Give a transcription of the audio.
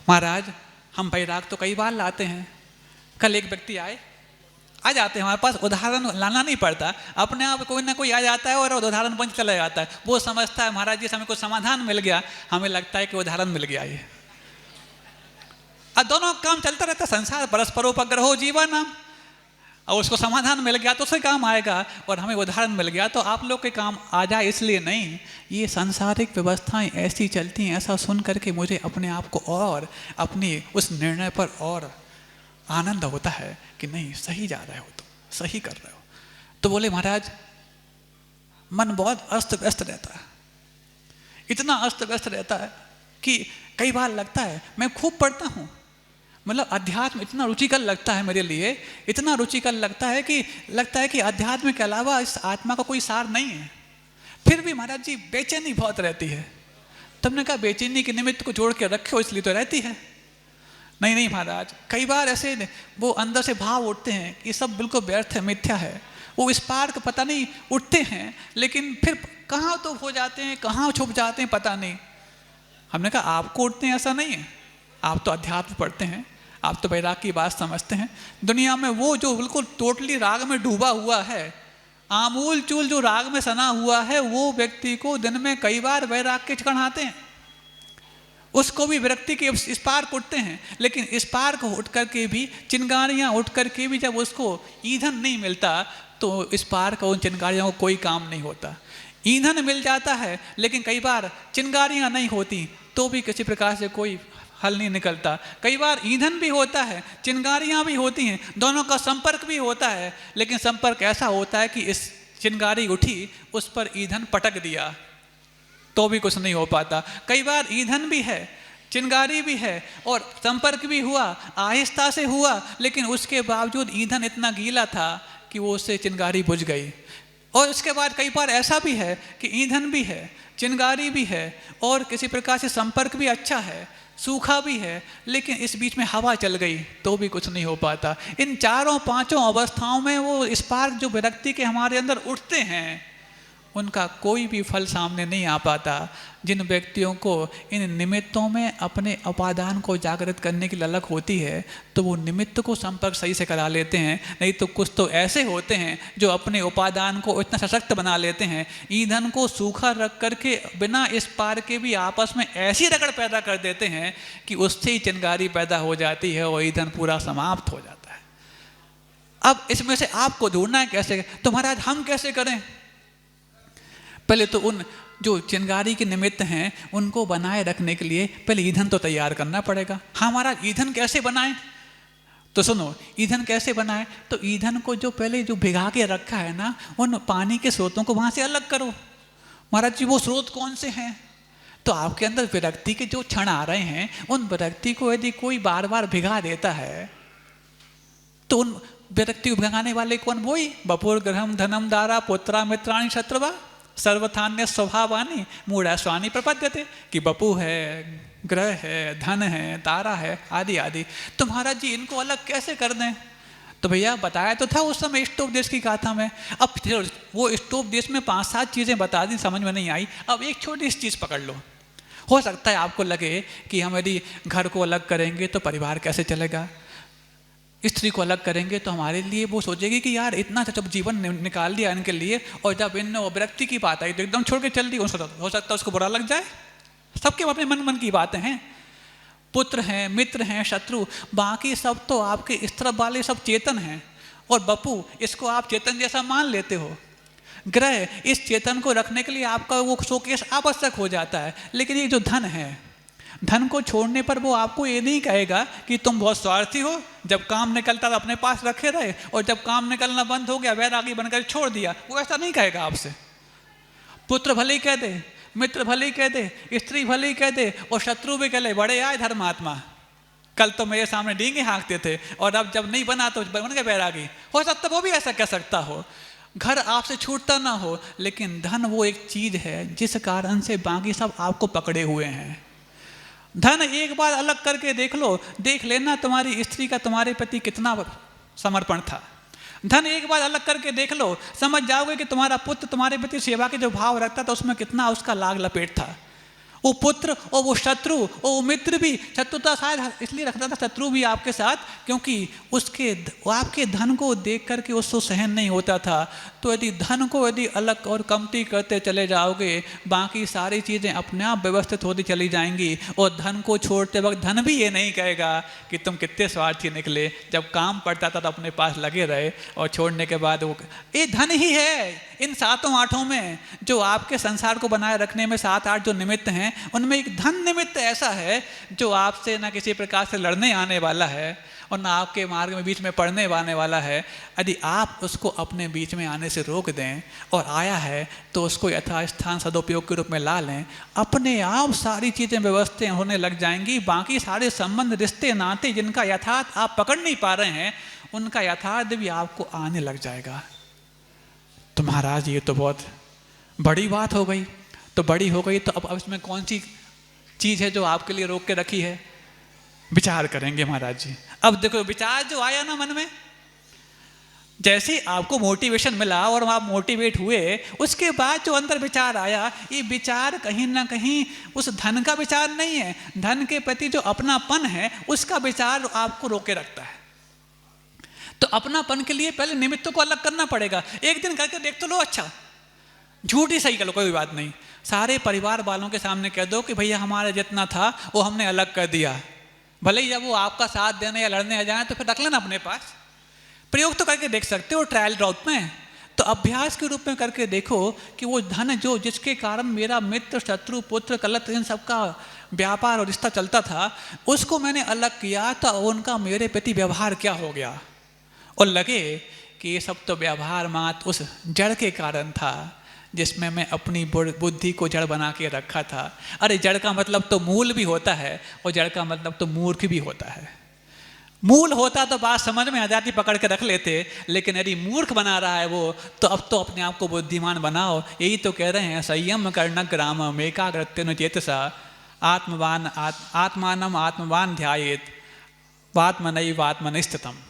महाराज हम वैराग तो कई बार लाते हैं। कल एक व्यक्ति आ जाते हैं हमारे पास, उदाहरण लाना नहीं पड़ता, अपने आप कोई ना कोई आ जाता है और उदाहरण बन चला जाता है। वो समझता है महाराज जी हमें कोई समाधान मिल गया, हमें लगता है कि उदाहरण मिल गया। ये दोनों काम चलता रहता, संसार परस्परोपग्रहो जीवनम, और उसको समाधान मिल गया तो उससे काम आएगा, और हमें उदाहरण मिल गया तो आप लोग के काम आ जाए इसलिए नहीं। ये सांसारिक व्यवस्थाएं ऐसी चलती हैं, ऐसा सुन करके मुझे अपने आप को और अपनी उस निर्णय पर और आनंद होता है कि नहीं सही जा रहे हो, तुम सही कर रहे हो। तो बोले महाराज मन बहुत अस्त व्यस्त रहता है, इतना अस्त व्यस्त रहता है कि कई बार लगता है, मैं खूब पढ़ता हूँ, मतलब अध्यात्म इतना रुचिकर लगता है मेरे लिए, इतना रुचिकर लगता है कि अध्यात्म के अलावा इस आत्मा का कोई सार नहीं है। फिर भी महाराज जी बेचैनी बहुत रहती है। तुमने कहा बेचैनी के निमित्त को जोड़ के रखे हो इसलिए तो रहती है। नहीं महाराज, कई बार ऐसे वो अंदर से भाव उठते हैं कि सब बिल्कुल व्यर्थ है, मिथ्या है। वो इस पार्क पता नहीं उठते हैं, लेकिन फिर कहाँ तो हो जाते हैं, कहाँ छुप जाते हैं पता नहीं। हमने कहा आपको उठते हैं ऐसा नहीं है, आप तो अध्यात्म पढ़ते हैं, आप तो वैराग की बात समझते हैं। दुनिया में वो जो बिल्कुल टोटली राग में डूबा हुआ है, आमूल चूल जो राग में सना हुआ है, वो व्यक्ति को दिन में कई बार वैराग के क्षण आते हैं, उसको भी विरक्ति के इस पार उठते हैं। लेकिन इस पार को उठ करके भी, चिंगारियाँ उठ करके भी जब उसको ईंधन नहीं मिलता तो इस पार का उन चिंगारियों को कोई काम नहीं होता। ईंधन मिल जाता है लेकिन कई बार चिंगारियाँ नहीं होती तो भी किसी प्रकार से कोई हल नहीं निकलता। कई बार ईंधन भी होता है, चिंगारियाँ भी होती हैं, दोनों का संपर्क भी होता है, लेकिन संपर्क ऐसा होता है कि इस चिंगारी उठी, उस पर ईंधन पटक दिया तो भी कुछ नहीं हो पाता। कई बार ईंधन भी है, चिंगारी भी है और संपर्क भी हुआ, आहिस्ता से हुआ, लेकिन उसके बावजूद ईंधन इतना गीला था कि वो उससे चिंगारी बुझ गई। और उसके बाद कई बार ऐसा भी है कि ईंधन भी है, चिंगारी भी है और किसी प्रकार से संपर्क भी अच्छा है, सूखा भी है, लेकिन इस बीच में हवा चल गई तो भी कुछ नहीं हो पाता। इन चारों पांचों अवस्थाओं में वो स्पार्क जो विरक्ति के हमारे अंदर उठते हैं, उनका कोई भी फल सामने नहीं आ पाता। जिन व्यक्तियों को इन निमित्तों में अपने उपादान को जागृत करने की ललक होती है तो वो निमित्त को संपर्क सही से करा लेते हैं। नहीं तो कुछ तो ऐसे होते हैं जो अपने उपादान को इतना सशक्त बना लेते हैं, ईंधन को सूखा रख करके बिना इस पार के भी आपस में ऐसी रगड़ पैदा कर देते हैं कि उससे ही चिंगारी पैदा हो जाती है और ईंधन पूरा समाप्त हो जाता है। अब इसमें से आपको ढूंढना है कैसे, तो महाराज हम कैसे करें? पहले तो उन जो चिंगारी के निमित्त हैं उनको बनाए रखने के लिए पहले ईंधन तो तैयार करना पड़ेगा। हमारा ईंधन कैसे बनाएं? तो सुनो, ईंधन कैसे बनाएं? तो ईंधन को जो पहले जो भिगा के रखा है ना, उन पानी के स्रोतों को वहाँ से अलग करो। महाराज जी वो स्रोत कौन से हैं? तो आपके अंदर विरक्ति के जो क्षण आ रहे हैं, उन विरक्ति को यदि कोई बार बार भिगा देता है तो उन विरक्ति को भिगाने वाले कौन? वही बपुर ग्रहम धनम दारा पुत्रा मित्राणी शत्रुवा सर्वथान्य स्वभावानी मूढ़ा स्वानी प्रपद्यते, कि बपू है, ग्रह है, धन है, तारा है आदि आदि। तो महाराज जी इनको अलग कैसे कर दें? तो भैया बताया तो था उस समय इष्टोपदेश की गाथा में। अब वो इष्टोपदेश में 5-7 चीज़ें बता दी, समझ में नहीं आई। अब एक छोटी सी चीज़ पकड़ लो। हो सकता है आपको लगे कि हम यदि घर को अलग करेंगे तो परिवार कैसे चलेगा, स्त्री को अलग करेंगे तो हमारे लिए वो सोचेगी कि यार इतना जब जीवन निकाल दिया इनके लिए, और जब इन विरक्ति की बात आई तो एकदम छोड़ के चल दी। हो सकता है उसको बुरा लग जाए। सबके अपने मन की बातें हैं। पुत्र हैं, मित्र हैं, शत्रु, बाकी सब तो आपके इस तरफ वाले सब चेतन हैं, और बपू इसको आप चेतन जैसा मान लेते हो। ग्रह, इस चेतन को रखने के लिए आपका वो शोकेश आवश्यक हो जाता है। लेकिन ये जो धन है, धन को छोड़ने पर वो आपको ये नहीं कहेगा कि तुम बहुत स्वार्थी हो, जब काम निकलता तो अपने पास रखे रहे और जब काम निकलना बंद हो गया वैरागी बनकर छोड़ दिया। वो ऐसा नहीं कहेगा आपसे। पुत्र भले ही कह दे, मित्र भले ही कह दे, स्त्री भले ही कह दे और शत्रु भी कह ले, बड़े आए धर्मात्मा, कल तो मेरे सामने डींगे हाँकते थे और अब जब नहीं बना तो बन गए वैरागी। हो सकता वो भी ऐसा कह सकता हो। घर आपसे छूटता ना हो, लेकिन धन वो एक चीज है जिस कारण से बाकी सब आपको पकड़े हुए हैं। धन एक बार अलग करके देख लो, देख लेना तुम्हारी स्त्री का तुम्हारे प्रति कितना समर्पण था। धन एक बार अलग करके देख लो, समझ जाओगे कि तुम्हारा पुत्र तुम्हारे प्रति सेवा के जो भाव रखता था उसमें कितना उसका लाग लपेट था। वो पुत्र और वो शत्रु और वो मित्र भी, शत्रुता शायद इसलिए रखता था शत्रु भी आपके साथ, क्योंकि वो आपके धन को देख करके उसको सहन नहीं होता था। तो यदि धन को यदि अलग और कमती करते चले जाओगे, बाकी सारी चीज़ें अपने आप व्यवस्थित होती चली जाएंगी। और धन को छोड़ते वक्त धन भी ये नहीं कहेगा कि तुम कितने स्वार्थी निकले, जब काम पड़ता था तो अपने पास लगे रहे, और छोड़ने के बाद वो ये धन ही है। इन सातों आठों में जो आपके संसार को बनाए रखने में 7-8 जो निमित्त हैं, उनमें एक धन निमित्त ऐसा है जो आपसे ना किसी प्रकार से लड़ने आने वाला है और ना आपके मार्ग में बीच में पड़ने आने वाला है। यदि आप उसको अपने बीच में आने से रोक दें और आया है तो उसको यथास्थान सदुपयोग के रूप में ला लें, अपने आप सारी चीज़ें व्यवस्थित होने लग जाएंगी। बाकी सारे संबंध, रिश्ते, नाते जिनका यथार्थ आप पकड़ नहीं पा रहे हैं, उनका यथार्थ भी आपको आने लग जाएगा। तो महाराज ये तो बहुत बड़ी बात हो गई। तो बड़ी हो गई तो अब इसमें कौन सी चीज़ है जो आपके लिए रोक के रखी है? विचार करेंगे महाराज जी। अब देखो, विचार जो आया ना मन में, जैसे आपको मोटिवेशन मिला और आप मोटिवेट हुए, उसके बाद जो अंदर विचार आया, ये विचार कहीं ना कहीं उस धन का विचार नहीं है। धन के प्रति जो अपनापन है उसका विचार आपको रोके रखता है। तो अपनापन के लिए पहले निमित्तों को अलग करना पड़ेगा। एक दिन करके देख तो लो, अच्छा झूठ ही सही कर लो, कोई बात नहीं। सारे परिवार वालों के सामने कह दो कि भैया हमारा जितना था वो हमने अलग कर दिया। भले ही जब वो आपका साथ देने या लड़ने आ जाए तो फिर रख लेना अपने पास। प्रयोग तो करके देख सकते हो ट्रायल रूप में। तो अभ्यास के रूप में करके देखो कि वो धन जो जिसके कारण मेरा मित्र, शत्रु, पुत्र, कलत्र इन सबका व्यापार और रिश्ता चलता था, उसको मैंने अलग किया तो उनका मेरे प्रति व्यवहार क्या हो गया। और लगे कि ये सब तो व्यवहार मात्र उस जड़ के कारण था जिसमें मैं अपनी बुद्धि को जड़ बना के रखा था। अरे जड़ का मतलब तो मूल भी होता है और जड़ का मतलब तो मूर्ख भी होता है। मूल होता तो बात समझ में आ जाती, पकड़ के रख लेते, लेकिन यदि मूर्ख बना रहा है वो, तो अब तो अपने आप को बुद्धिमान बनाओ। यही तो कह रहे हैं, संयम कर्ण ग्रामम एकाग्रतेन चेतसा आत्मानम आत्मवान ध्यायेत वात्मनैवात्मनि स्थितम्।